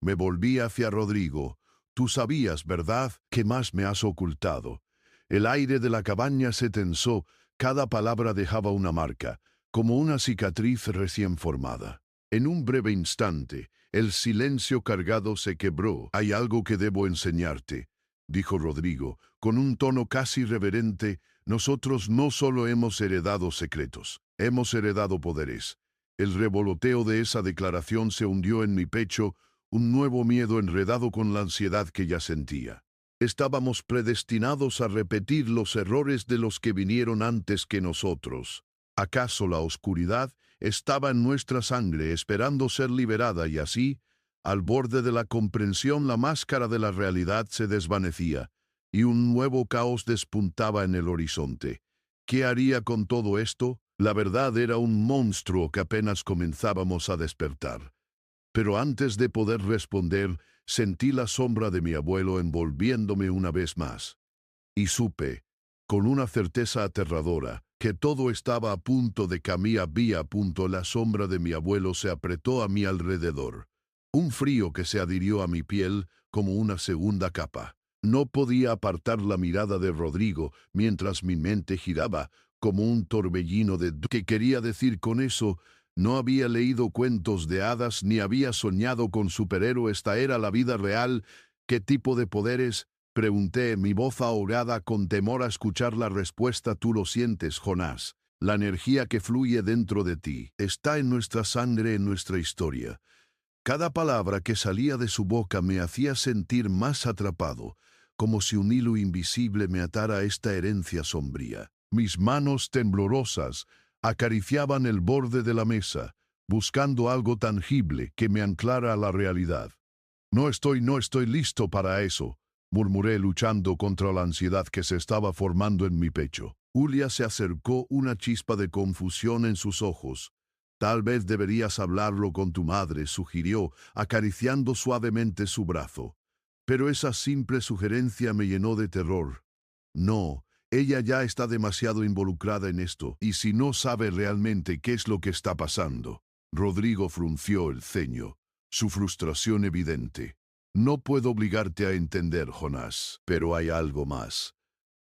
me volví hacia Rodrigo. Tú sabías, ¿verdad?, qué más me has ocultado. El aire de la cabaña se tensó, cada palabra dejaba una marca, como una cicatriz recién formada. En un breve instante, el silencio cargado se quebró. Hay algo que debo enseñarte, dijo Rodrigo, con un tono casi reverente. Nosotros no solo hemos heredado secretos, hemos heredado poderes. El revoloteo de esa declaración se hundió en mi pecho, un nuevo miedo enredado con la ansiedad que ya sentía. Estábamos predestinados a repetir los errores de los que vinieron antes que nosotros. ¿Acaso la oscuridad estaba en nuestra sangre esperando ser liberada y así, al borde de la comprensión, la máscara de la realidad se desvanecía y un nuevo caos despuntaba en el horizonte? ¿Qué haría con todo esto? La verdad era un monstruo que apenas comenzábamos a despertar. Pero antes de poder responder, sentí la sombra de mi abuelo envolviéndome una vez más. Y supe, con una certeza aterradora, que todo estaba a punto de cambiar. La sombra de mi abuelo se apretó a mi alrededor. Un frío que se adhirió a mi piel como una segunda capa. No podía apartar la mirada de Rodrigo mientras mi mente giraba como un torbellino de... ¿Qué quería decir con eso? No había leído cuentos de hadas ni había soñado con superhéroes. ¿Esta era la vida real? ¿Qué tipo de poderes? Pregunté, mi voz ahogada con temor a escuchar la respuesta. Tú lo sientes, Jonás. La energía que fluye dentro de ti está en nuestra sangre, en nuestra historia. Cada palabra que salía de su boca me hacía sentir más atrapado, como si un hilo invisible me atara a esta herencia sombría. Mis manos temblorosas acariciaban el borde de la mesa, buscando algo tangible que me anclara a la realidad. No estoy listo para eso, murmuré luchando contra la ansiedad que se estaba formando en mi pecho. Julia se acercó, una chispa de confusión en sus ojos. Tal vez deberías hablarlo con tu madre, sugirió, acariciando suavemente su brazo. Pero esa simple sugerencia me llenó de terror. No, ella ya está demasiado involucrada en esto, y si no sabe realmente qué es lo que está pasando. Rodrigo frunció el ceño. su frustración evidente. No puedo obligarte a entender, Jonás, pero hay algo más.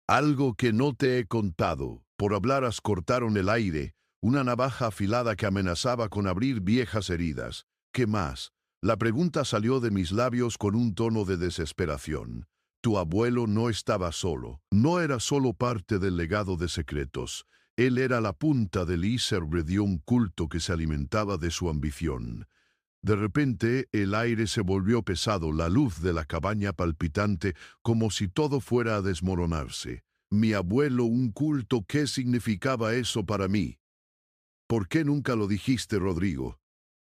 Algo que no te he contado. Por hablaras cortaron el aire, una navaja afilada que amenazaba con abrir viejas heridas. ¿Qué más? La pregunta salió de mis labios con un tono de desesperación. Tu abuelo no estaba solo. No era solo parte del legado de secretos. Él era la punta del iceberg de un culto que se alimentaba de su ambición. De repente, el aire se volvió pesado, la luz de la cabaña palpitante, como si todo fuera a desmoronarse. Mi abuelo, un culto, ¿qué significaba eso para mí? ¿Por qué nunca lo dijiste, Rodrigo?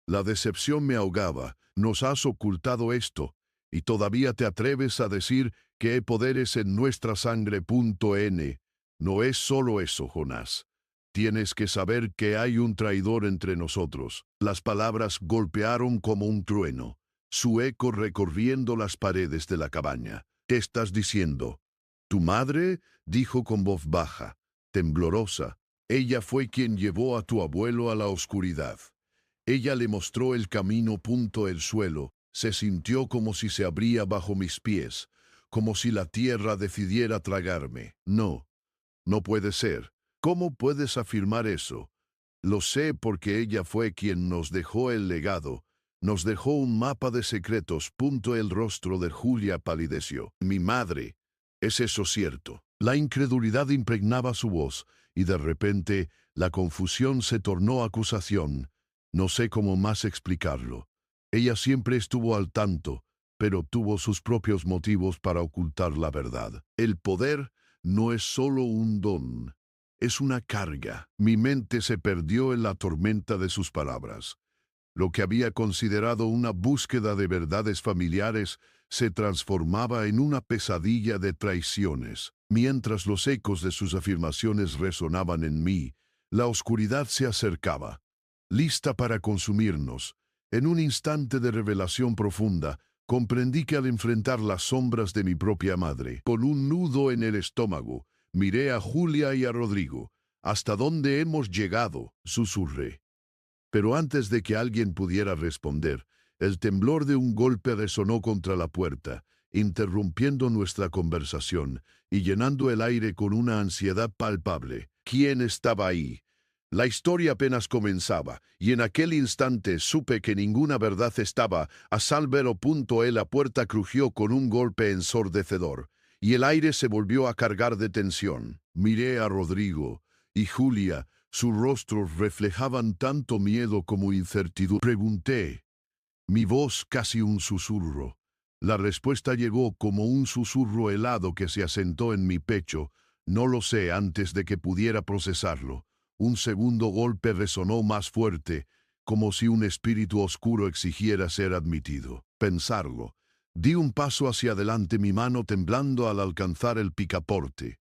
La decepción me ahogaba. Nos has ocultado esto, y todavía te atreves a decir que hay poderes en nuestra sangre. N. No es solo eso, Jonás. Tienes que saber que hay un traidor entre nosotros. Las palabras golpearon como un trueno, su eco recorriendo las paredes de la cabaña. ¿Qué estás diciendo? Tu madre, dijo con voz baja, temblorosa. Ella fue quien llevó a tu abuelo a la oscuridad. Ella le mostró el camino. El suelo se sintió como si se abría bajo mis pies, como si la tierra decidiera tragarme. No, no puede ser. ¿Cómo puedes afirmar eso? Lo sé porque ella fue quien nos dejó el legado, nos dejó un mapa de secretos. El rostro de Julia palideció. Mi madre. ¿Es eso cierto? La incredulidad impregnaba su voz, y de repente la confusión se tornó acusación. No sé cómo más explicarlo. Ella siempre estuvo al tanto, pero tuvo sus propios motivos para ocultar la verdad. El poder no es solo un don, es una carga. Mi mente se perdió en la tormenta de sus palabras. Lo que había considerado una búsqueda de verdades familiares se transformaba en una pesadilla de traiciones. Mientras los ecos de sus afirmaciones resonaban en mí, la oscuridad se acercaba, lista para consumirnos. En un instante de revelación profunda, comprendí que al enfrentar las sombras de mi propia madre, con un nudo en el estómago, miré a Julia y a Rodrigo. ¿Hasta dónde hemos llegado?, susurré. Pero antes de que alguien pudiera responder, el temblor de un golpe resonó contra la puerta, interrumpiendo nuestra conversación y llenando el aire con una ansiedad palpable. ¿Quién estaba ahí? La historia apenas comenzaba, y en aquel instante supe que ninguna verdad estaba a salvo. La puerta crujió con un golpe ensordecedor, y el aire se volvió a cargar de tensión. Miré a Rodrigo y Julia. Sus rostros reflejaban tanto miedo como incertidumbre. Pregunté, mi voz casi un susurro. La respuesta llegó como un susurro helado que se asentó en mi pecho. No lo sé antes de que pudiera procesarlo. Un segundo golpe resonó más fuerte, como si un espíritu oscuro exigiera ser admitido. Pensarlo. Di un paso hacia adelante, mi mano temblando al alcanzar el picaporte.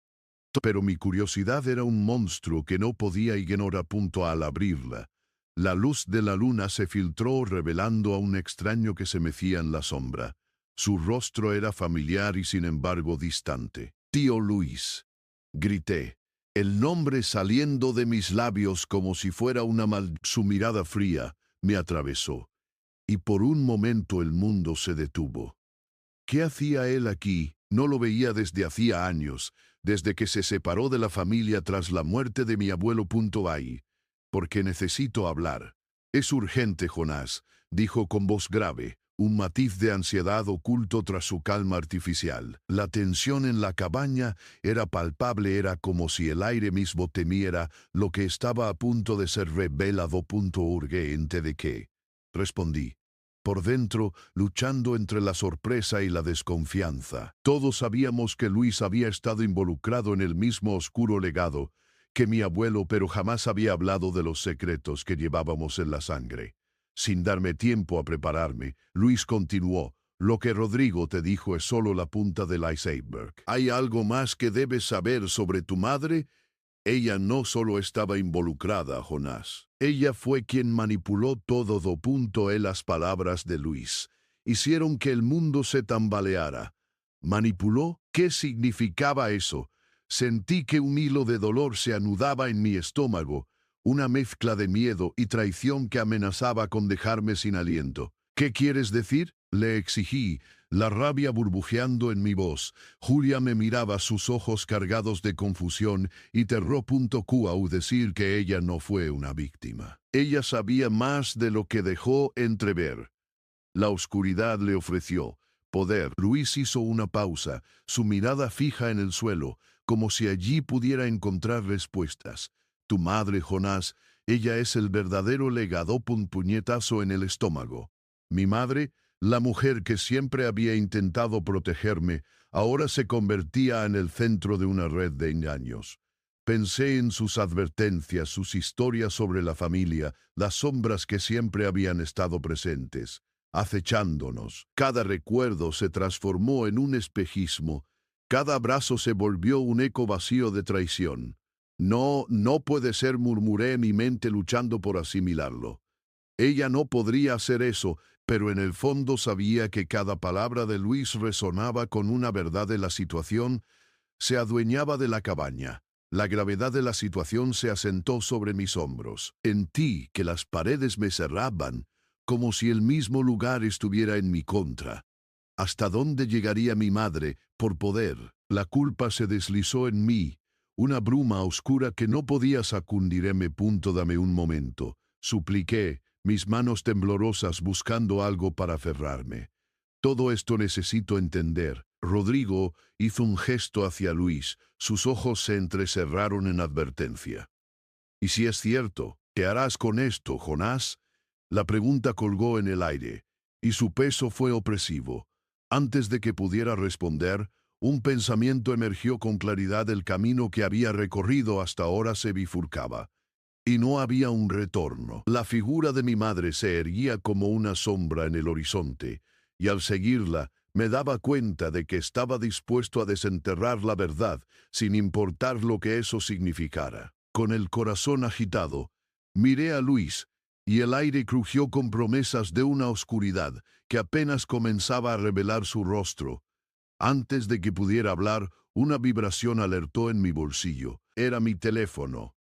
Pero mi curiosidad era un monstruo que no podía ignorar. Al abrirla, la luz de la luna se filtró revelando a un extraño que se mecía en la sombra. Su rostro era familiar y sin embargo distante. Tío Luis, grité, el nombre saliendo de mis labios como si fuera una Su mirada fría me atravesó, y por un momento el mundo se detuvo. ¿Qué hacía él aquí? No lo veía desde hacía años, desde que se separó de la familia tras la muerte de mi abuelo. Ay, porque necesito hablar. Es urgente, Jonás, dijo con voz grave, un matiz de ansiedad oculto tras su calma artificial. La tensión en la cabaña era palpable, era como si el aire mismo temiera lo que estaba a punto de ser revelado. Urgente de qué, respondí. Por dentro, luchando entre la sorpresa y la desconfianza. Todos sabíamos que Luis había estado involucrado en el mismo oscuro legado que mi abuelo, pero jamás había hablado de los secretos que llevábamos en la sangre. Sin darme tiempo a prepararme, Luis continuó. Lo que Rodrigo te dijo es solo la punta del iceberg. ¿Hay algo más que debes saber sobre tu madre? Ella no solo estaba involucrada, Jonás. Ella fue quien manipuló todo. Las palabras de Luis hicieron que el mundo se tambaleara. ¿Manipuló? ¿Qué significaba eso? Sentí que un hilo de dolor se anudaba en mi estómago, una mezcla de miedo y traición que amenazaba con dejarme sin aliento. ¿Qué quieres decir? Le exigí, la rabia burbujeando en mi voz. Julia me miraba, sus ojos cargados de confusión y terror. Q decir que ella no fue una víctima. Ella sabía más de lo que dejó entrever. La oscuridad le ofreció poder. Luis hizo una pausa, su mirada fija en el suelo, como si allí pudiera encontrar respuestas. Tu madre, Jonás, ella es el verdadero legado. Puñetazo en el estómago. Mi madre, la mujer que siempre había intentado protegerme, ahora se convertía en el centro de una red de engaños. Pensé en sus advertencias, sus historias sobre la familia, las sombras que siempre habían estado presentes, acechándonos. Cada recuerdo se transformó en un espejismo, cada abrazo se volvió un eco vacío de traición. No, no puede ser, murmuré en mi mente luchando por asimilarlo. Ella no podría hacer eso, pero en el fondo sabía que cada palabra de Luis resonaba con una verdad de la situación. Se adueñaba de la cabaña. La gravedad de la situación se asentó sobre mis hombros. Sentí que las paredes me cerraban, como si el mismo lugar estuviera en mi contra. ¿Hasta dónde llegaría mi madre por poder? La culpa se deslizó en mí, una bruma oscura que no podía sacudirme. Dame un momento, supliqué, mis manos temblorosas buscando algo para aferrarme. Todo esto necesito entender. Rodrigo hizo un gesto hacia Luis, sus ojos se entrecerraron en advertencia. ¿Y si es cierto, qué harás con esto, Jonás? La pregunta colgó en el aire, y su peso fue opresivo. Antes de que pudiera responder, un pensamiento emergió con claridad. El camino que había recorrido hasta ahora se bifurcaba, y no había un retorno. La figura de mi madre se erguía como una sombra en el horizonte, y al seguirla, me daba cuenta de que estaba dispuesto a desenterrar la verdad, sin importar lo que eso significara. Con el corazón agitado, miré a Luis, y el aire crujió con promesas de una oscuridad que apenas comenzaba a revelar su rostro. Antes de que pudiera hablar, una vibración alertó en mi bolsillo. Era mi teléfono.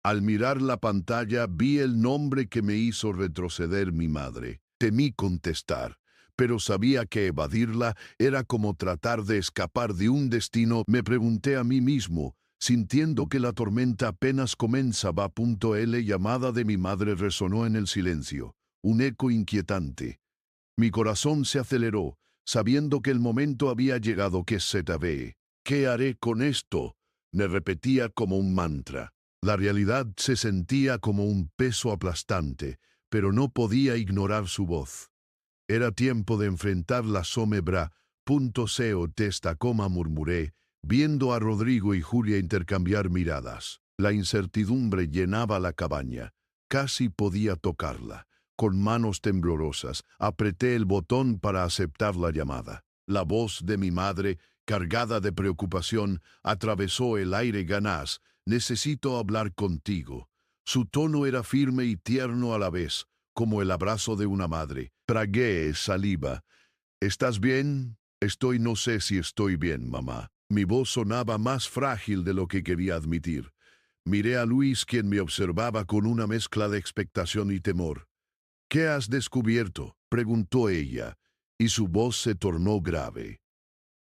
Al mirar la pantalla, vi el nombre que me hizo retroceder. Mi madre. Temí contestar, pero sabía que evadirla era como tratar de escapar de un destino. Me pregunté a mí mismo, sintiendo que la tormenta apenas comenzaba. La llamada de mi madre resonó en el silencio, un eco inquietante. Mi corazón se aceleró, sabiendo que el momento había llegado. ¿Qué haré con esto? Me repetía como un mantra. La realidad se sentía como un peso aplastante, pero no podía ignorar su voz. Era tiempo de enfrentar la sombra. Murmuré, viendo a Rodrigo y Julia intercambiar miradas. La incertidumbre llenaba la cabaña. Casi podía tocarla. Con manos temblorosas, apreté el botón para aceptar la llamada. La voz de mi madre, cargada de preocupación, atravesó el aire. Ganás, necesito hablar contigo. Su tono era firme y tierno a la vez, como el abrazo de una madre. Tragué saliva. ¿Estás bien? No sé si estoy bien, mamá. Mi voz sonaba más frágil de lo que quería admitir. Miré a Luis, quien me observaba con una mezcla de expectación y temor. ¿Qué has descubierto?, preguntó ella, y su voz se tornó grave.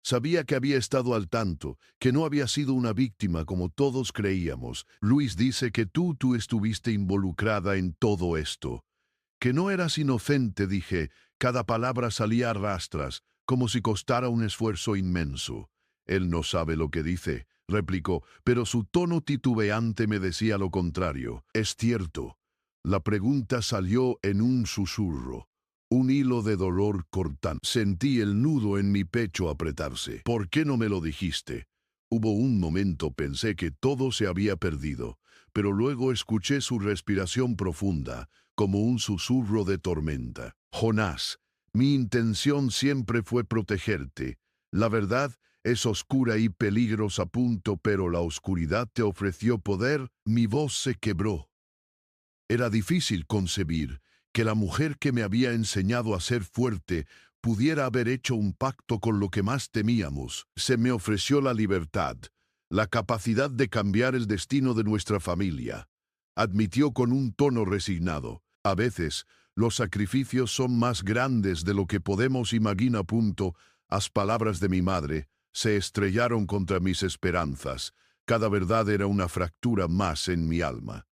Sabía que había estado al tanto, que no había sido una víctima como todos creíamos. Luis dice que tú estuviste involucrada en todo esto. Que no eras inocente, dije. Cada palabra salía a rastras, como si costara un esfuerzo inmenso. Él no sabe lo que dice, replicó, pero su tono titubeante me decía lo contrario. Es cierto. La pregunta salió en un susurro. Un hilo de dolor cortante. Sentí el nudo en mi pecho apretarse. ¿Por qué no me lo dijiste? Hubo un momento, pensé que todo se había perdido, pero luego escuché su respiración profunda, como un susurro de tormenta. Jonás, mi intención siempre fue protegerte. La verdad es oscura y peligrosa. Pero la oscuridad te ofreció poder. Mi voz se quebró. Era difícil concebir que la mujer que me había enseñado a ser fuerte pudiera haber hecho un pacto con lo que más temíamos. Se me ofreció la libertad, la capacidad de cambiar el destino de nuestra familia. Admitió con un tono resignado. A veces, Los sacrificios son más grandes de lo que podemos imaginar. Las palabras de mi madre se estrellaron contra mis esperanzas. Cada verdad era una fractura más en mi alma.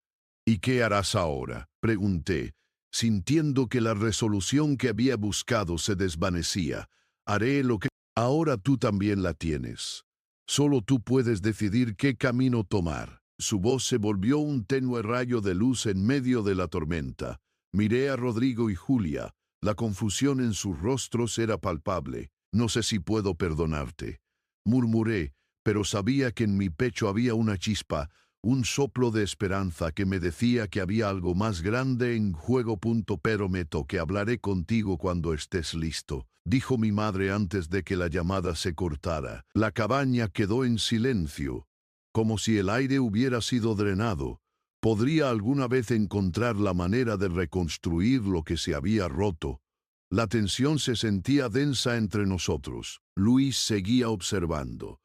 ¿Y qué harás ahora?, pregunté, sintiendo que la resolución que había buscado se desvanecía. Haré lo que... Ahora tú también la tienes. Solo tú puedes decidir qué camino tomar. Su voz se volvió un tenue rayo de luz en medio de la tormenta. Miré a Rodrigo y Julia. La confusión en sus rostros era palpable. No sé si puedo perdonarte, murmuré, pero sabía que en mi pecho había una chispa, un soplo de esperanza que me decía que había algo más grande en juego. Prometo que hablaré contigo cuando estés listo, dijo mi madre antes de que la llamada se cortara. La cabaña quedó en silencio, como si el aire hubiera sido drenado. ¿Podría alguna vez encontrar la manera de reconstruir lo que se había roto? La tensión se sentía densa entre nosotros. Luis seguía observando.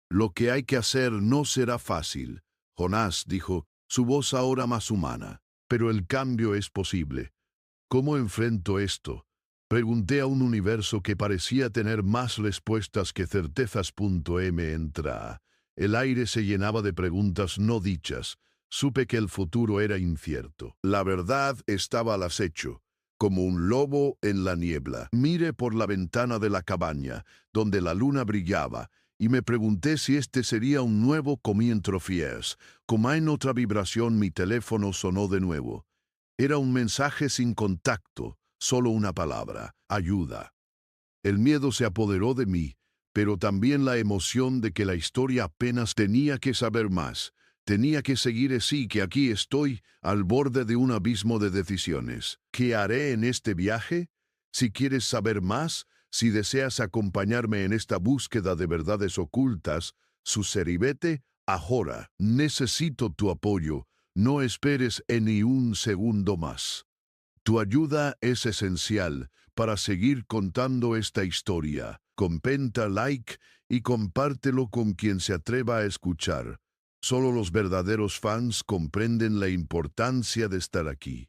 Lo que hay que hacer no será fácil, Jonás dijo, su voz ahora más humana. Pero el cambio es posible. ¿Cómo enfrento esto?, pregunté a un universo que parecía tener más respuestas que certezas. Entra. El aire se llenaba de preguntas no dichas. Supe que el futuro era incierto. La verdad estaba al acecho, como un lobo en la niebla. Miré por la ventana de la cabaña, donde la luna brillaba, y me pregunté si este sería un nuevo comienzo. Como en otra vibración, mi teléfono sonó de nuevo. Era un mensaje sin contacto, solo una palabra: ayuda. El miedo se apoderó de mí, pero también la emoción de que la historia apenas tenía que saber más. Tenía que seguir así, que aquí estoy, al borde de un abismo de decisiones. ¿Qué haré en este viaje? Si quieres saber más, si deseas acompañarme en esta búsqueda de verdades ocultas, suscríbete ahora. Necesito tu apoyo. No esperes ni un segundo más. Tu ayuda es esencial para seguir contando esta historia. Comenta, like y compártelo con quien se atreva a escuchar. Solo los verdaderos fans comprenden la importancia de estar aquí.